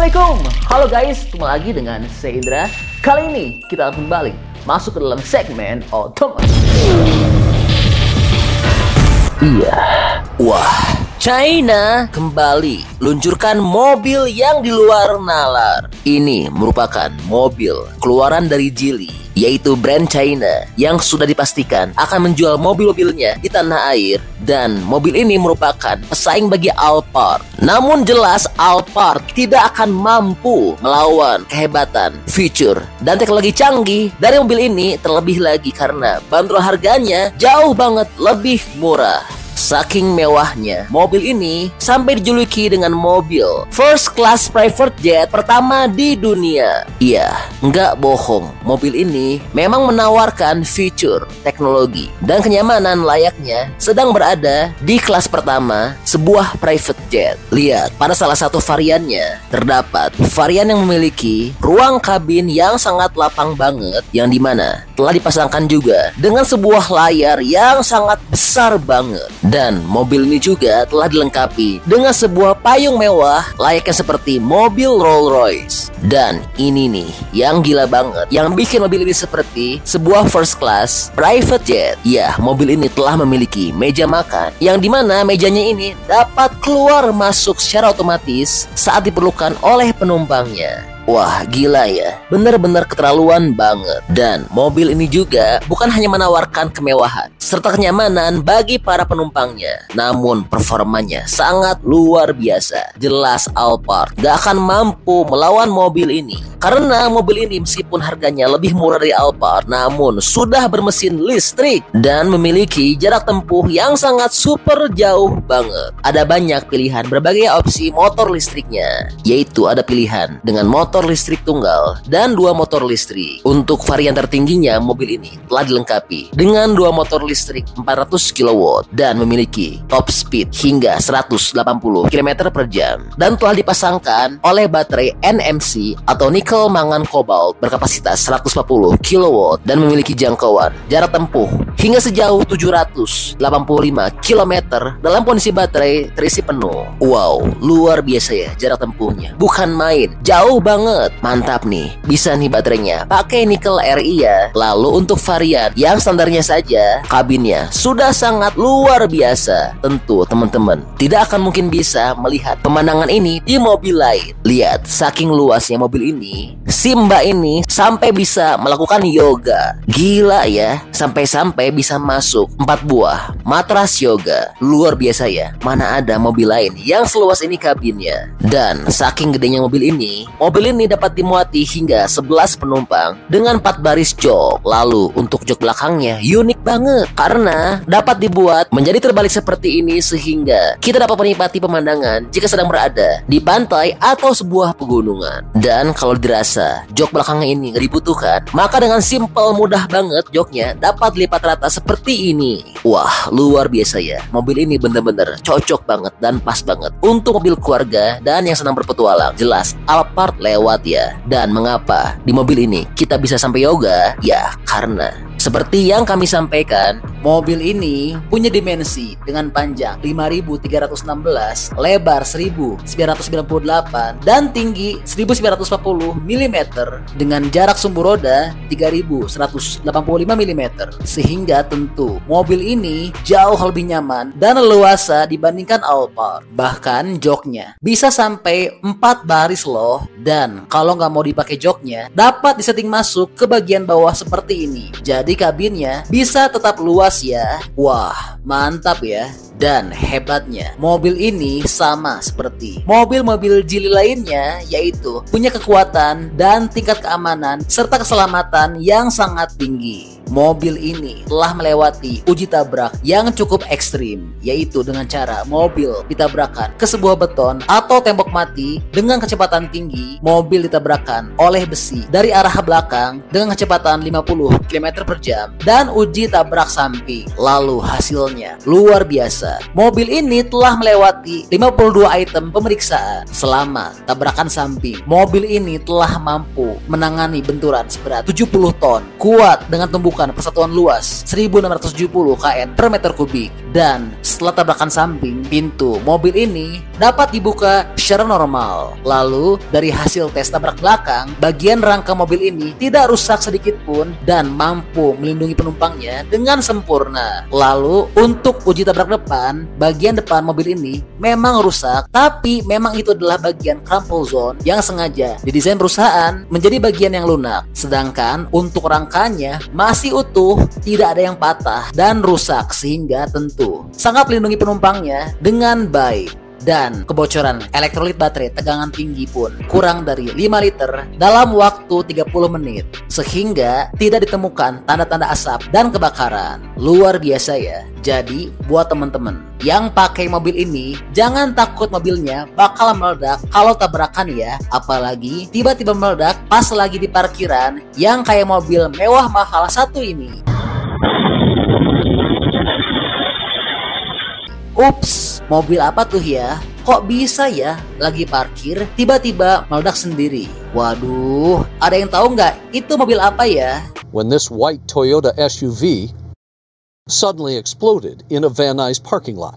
Assalamualaikum, halo guys, ketemu lagi dengan saya Indra. Kali ini kita akan kembali masuk ke dalam segmen otomotif. Iya, wah, China kembali luncurkan mobil yang di luar nalar. Ini merupakan mobil keluaran dari Geely, yaitu brand China yang sudah dipastikan akan menjual mobil-mobilnya di tanah air. Dan mobil ini merupakan pesaing bagi Alphard. Namun jelas Alphard tidak akan mampu melawan kehebatan, fitur, dan teknologi canggih dari mobil ini. Terlebih lagi karena bandrol harganya jauh banget lebih murah. Saking mewahnya, mobil ini sampai dijuluki dengan mobil first class private jet pertama di dunia. Iya, nggak bohong, mobil ini memang menawarkan fitur, teknologi, dan kenyamanan layaknya sedang berada di kelas pertama sebuah private jet. Lihat, pada salah satu variannya terdapat varian yang memiliki ruang kabin yang sangat lapang banget, yang dimana telah dipasangkan juga dengan sebuah layar yang sangat besar banget. Dan mobil ini juga telah dilengkapi dengan sebuah payung mewah layaknya seperti mobil Rolls Royce. Dan ini nih yang gila banget, yang bikin mobil ini seperti sebuah first class private jet. Ya, mobil ini telah memiliki meja makan, yang dimana mejanya ini dapat keluar masuk secara otomatis saat diperlukan oleh penumpangnya. Wah, gila ya, bener-bener keterlaluan banget. Dan mobil ini juga bukan hanya menawarkan kemewahan serta kenyamanan bagi para penumpangnya, namun performanya sangat luar biasa. Jelas Alphard gak akan mampu melawan mobil ini, karena mobil ini meskipun harganya lebih murah dari Alphard, namun sudah bermesin listrik dan memiliki jarak tempuh yang sangat super jauh banget. Ada banyak pilihan berbagai opsi motor listriknya, yaitu ada pilihan dengan motor listrik tunggal dan 2 motor listrik. Untuk varian tertingginya, mobil ini telah dilengkapi dengan 2 motor listrik 400 kW dan memiliki top speed hingga 180 km per jam, dan telah dipasangkan oleh baterai NMC atau nikel mangan kobalt berkapasitas 140 kW dan memiliki jangkauan jarak tempuh hingga sejauh 785 km dalam kondisi baterai terisi penuh. Wow, luar biasa ya jarak tempuhnya, bukan main, jauh banget. Mantap nih, bisa nih baterainya pakai nikel Ri ya. Lalu untuk varian yang standarnya saja, kabinnya sudah sangat luar biasa. Tentu teman-teman tidak akan mungkin bisa melihat pemandangan ini di mobil lain. Lihat, saking luasnya mobil ini, si mbak ini sampai bisa melakukan yoga. Gila ya, sampai-sampai bisa masuk 4 buah matras yoga. Luar biasa ya, mana ada mobil lain yang seluas ini kabinnya. Dan saking gedenya mobil ini dapat dimuati hingga 11 penumpang dengan 4 baris jok. Lalu untuk jok belakangnya unik banget karena dapat dibuat menjadi terbalik seperti ini, sehingga kita dapat menikmati pemandangan jika sedang berada di pantai atau sebuah pegunungan. Dan kalau dirasa jok belakangnya ini nggak dibutuhkan, maka dengan simple mudah banget joknya dapat dilipat rata seperti ini. Wah, luar biasa ya, mobil ini bener-bener cocok banget dan pas banget untuk mobil keluarga dan yang senang berpetualang. Jelas Alphard lewat ya. Dan mengapa di mobil ini kita bisa sampai yoga? Ya, karena seperti yang kami sampaikan, mobil ini punya dimensi dengan panjang 5.316, lebar 1.998, dan tinggi 1.940 mm dengan jarak sumbu roda 3.185 mm. Sehingga tentu mobil ini jauh lebih nyaman dan leluasa dibandingkan Alphard. Bahkan joknya bisa sampai 4 baris loh. Dan kalau nggak mau dipakai joknya, dapat disetting masuk ke bagian bawah seperti ini. Jadi kabinnya bisa tetap luas ya. Wah, mantap ya. Dan hebatnya, mobil ini sama seperti mobil-mobil Geely lainnya, yaitu punya kekuatan dan tingkat keamanan serta keselamatan yang sangat tinggi. Mobil ini telah melewati uji tabrak yang cukup ekstrim, yaitu dengan cara mobil ditabrakan ke sebuah beton atau tembok mati dengan kecepatan tinggi. Mobil ditabrakan oleh besi dari arah belakang dengan kecepatan 50 km per jam dan uji tabrak samping. Lalu hasilnya luar biasa. Mobil ini telah melewati 52 item pemeriksaan selama tabrakan samping. Mobil ini telah mampu menangani benturan seberat 70 ton, kuat dengan tumbukan menunjukkan persatuan luas 1670 kN per meter kubik. Dan setelah tabrakan samping, pintu mobil ini dapat dibuka secara normal. Lalu dari hasil tes tabrak belakang, bagian rangka mobil ini tidak rusak sedikit pun dan mampu melindungi penumpangnya dengan sempurna. Lalu untuk uji tabrak depan, bagian depan mobil ini memang rusak, tapi memang itu adalah bagian crumple zone yang sengaja didesain perusahaan menjadi bagian yang lunak. Sedangkan untuk rangkanya masih utuh, tidak ada yang patah dan rusak, sehingga tentu sangat melindungi penumpangnya dengan baik. Dan kebocoran elektrolit baterai tegangan tinggi pun kurang dari 5 liter dalam waktu 30 menit, sehingga tidak ditemukan tanda-tanda asap dan kebakaran. Luar biasa ya. Jadi buat teman-teman yang pakai mobil ini, jangan takut mobilnya bakal meledak kalau tabrakan ya. Apalagi tiba-tiba meledak pas lagi di parkiran yang kayak mobil mewah mahal satu ini. Ups, mobil apa tuh ya? Kok bisa ya lagi parkir tiba-tiba meledak sendiri? Waduh, ada yang tahu nggak itu mobil apa ya? When this white Toyota SUV suddenly exploded in a Van Nuys parking lot.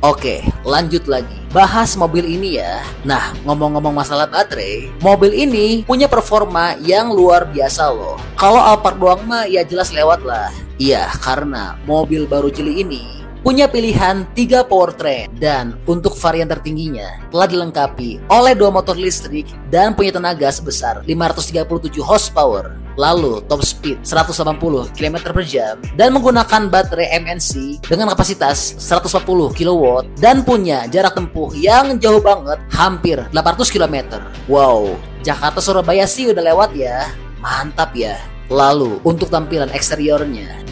Oke, lanjut lagi. Bahas mobil ini ya. Nah, ngomong-ngomong masalah baterai, mobil ini punya performa yang luar biasa loh. Kalau Alphard doang mah ya jelas lewat lah. Iya, karena mobil baru Geely ini punya pilihan 3 powertrain, dan untuk varian tertingginya telah dilengkapi oleh 2 motor listrik dan punya tenaga sebesar 537 horsepower. Lalu top speed 180 km per jam dan menggunakan baterai MNC dengan kapasitas 140 kW dan punya jarak tempuh yang jauh banget, hampir 800 km. Wow, Jakarta Surabaya sih udah lewat ya. Mantap ya. Lalu untuk tampilan eksteriornya,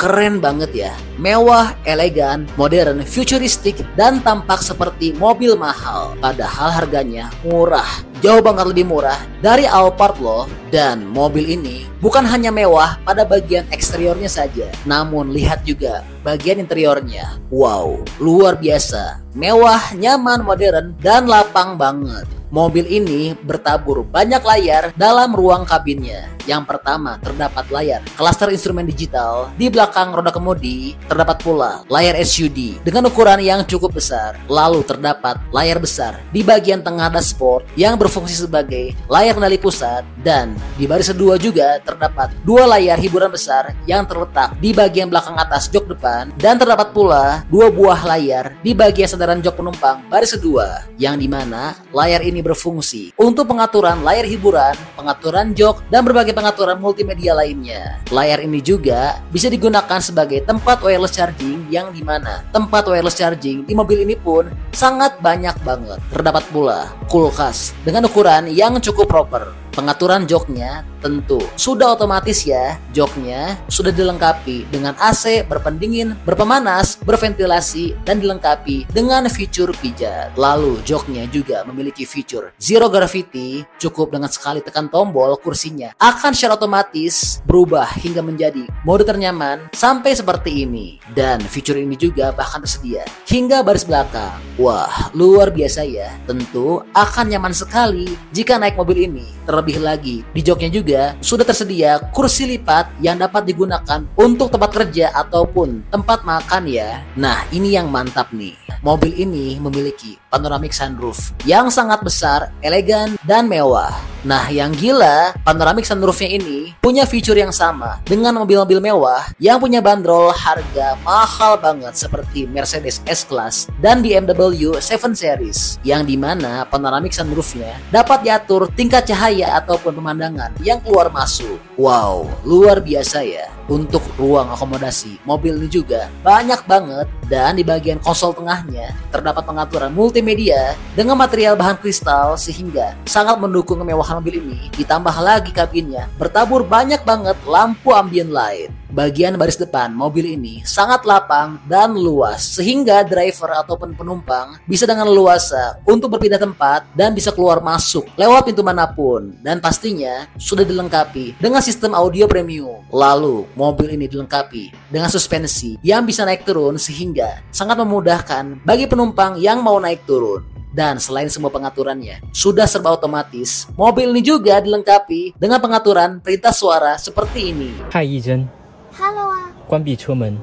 keren banget ya. Mewah, elegan, modern, futuristik, dan tampak seperti mobil mahal. Padahal harganya murah, jauh banget lebih murah dari Alphard loh. Dan mobil ini bukan hanya mewah pada bagian eksteriornya saja, namun lihat juga bagian interiornya. Wow, luar biasa. Mewah, nyaman, modern, dan lapang banget. Mobil ini bertabur banyak layar dalam ruang kabinnya. Yang pertama, terdapat layar klaster instrumen digital. Di belakang roda kemudi, terdapat pula layar SUD dengan ukuran yang cukup besar. Lalu terdapat layar besar di bagian tengah dashboard yang berfungsi sebagai layar kendali pusat. Dan di baris kedua juga terdapat 2 layar hiburan besar yang terletak di bagian belakang atas jok depan. Dan terdapat pula 2 buah layar di bagian sandaran jok penumpang baris kedua, yang dimana layar ini berfungsi untuk pengaturan layar hiburan, pengaturan jok, dan berbagai pengaturan multimedia lainnya. Layar ini juga bisa digunakan sebagai tempat wireless charging, yang dimana tempat wireless charging di mobil ini pun sangat banyak banget. Terdapat pula kulkas dengan ukuran yang cukup proper. Pengaturan joknya tentu sudah otomatis ya. Joknya sudah dilengkapi dengan AC, berpendingin, berpemanas, berventilasi, dan dilengkapi dengan fitur pijat. Lalu joknya juga memiliki fitur zero gravity. Cukup dengan sekali tekan tombol, kursinya akan secara otomatis berubah hingga menjadi mode ternyaman sampai seperti ini. Dan fitur ini juga bahkan tersedia hingga baris belakang. Wah, luar biasa ya. Tentu akan nyaman sekali jika naik mobil ini. Terlebih lagi, di joknya juga sudah tersedia kursi lipat yang dapat digunakan untuk tempat kerja ataupun tempat makan ya. Nah, ini yang mantap nih. Mobil ini memiliki panoramic sunroof yang sangat besar, elegan, dan mewah. Nah, yang gila, panoramic sunroofnya ini punya fitur yang sama dengan mobil-mobil mewah yang punya bandrol harga mahal banget seperti Mercedes S-Class dan BMW 7 Series, yang dimana panoramic sunroofnya dapat diatur tingkat cahaya ataupun pemandangan yang keluar masuk. Wow, luar biasa ya. Untuk ruang akomodasi mobil ini juga banyak banget, dan di bagian konsol tengahnya terdapat pengaturan multimedia dengan material bahan kristal sehingga sangat mendukung kemewahan mobil ini. Ditambah lagi kabinnya bertabur banyak banget lampu ambient light. Bagian baris depan mobil ini sangat lapang dan luas sehingga driver ataupun penumpang bisa dengan leluasa untuk berpindah tempat dan bisa keluar masuk lewat pintu manapun. Dan pastinya sudah dilengkapi dengan sistem audio premium. Lalu mobil ini dilengkapi dengan suspensi yang bisa naik turun sehingga sangat memudahkan bagi penumpang yang mau naik turun. Dan selain semua pengaturannya sudah serba otomatis, mobil ini juga dilengkapi dengan pengaturan perintah suara seperti ini. 嗨，义珍， Hello 啊，关闭车门。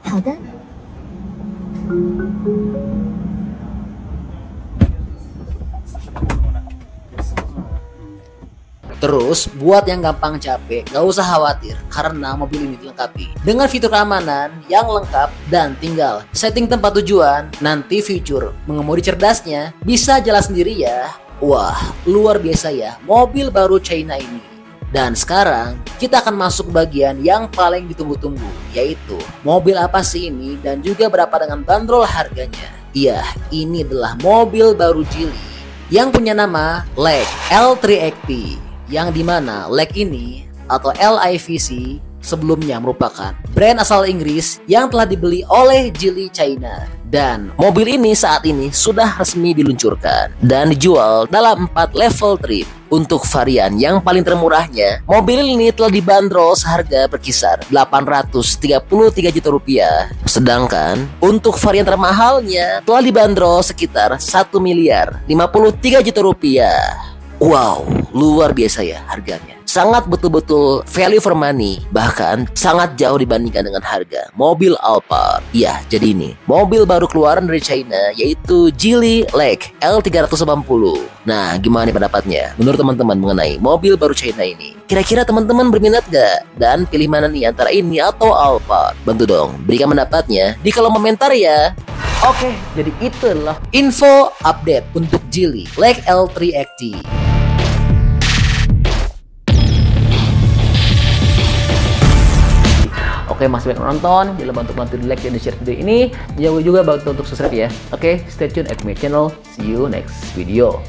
好的。 Terus, buat yang gampang capek, gak usah khawatir karena mobil ini dilengkapi dengan fitur keamanan yang lengkap dan tinggal setting tempat tujuan. Nanti fitur mengemudi cerdasnya bisa jalan sendiri ya. Wah, luar biasa ya mobil baru China ini. Dan sekarang kita akan masuk ke bagian yang paling ditunggu-tunggu, yaitu mobil apa sih ini dan juga berapa dengan bandrol harganya. Iya, ini adalah mobil baru Geely yang punya nama LEK L3XP. Yang dimana LEK ini atau LIVC sebelumnya merupakan brand asal Inggris yang telah dibeli oleh Geely China. Dan mobil ini saat ini sudah resmi diluncurkan dan dijual dalam 4 level trim. Untuk varian yang paling termurahnya, mobil ini telah dibanderol seharga berkisar 833 juta rupiah. Sedangkan untuk varian termahalnya telah dibanderol sekitar 1 miliar 53 juta rupiah. Wow, luar biasa ya harganya. Sangat betul-betul value for money. Bahkan sangat jauh dibandingkan dengan harga mobil Alphard. Ya, jadi ini mobil baru keluaran dari China, yaitu Geely LEK L380. Nah, gimana nih pendapatnya menurut teman-teman mengenai mobil baru China ini? Kira-kira teman-teman berminat gak? Dan pilih mana nih antara ini atau Alphard? Bantu dong berikan pendapatnya di kolom komentar ya. Oke, jadi itu adalah info update untuk Geely LEK L3XT. Oke, masih banyak nonton, jangan lupa untuk bantu di like dan di share video ini. Jangan juga bantu untuk subscribe ya. Oke, stay tune at my channel. See you next video.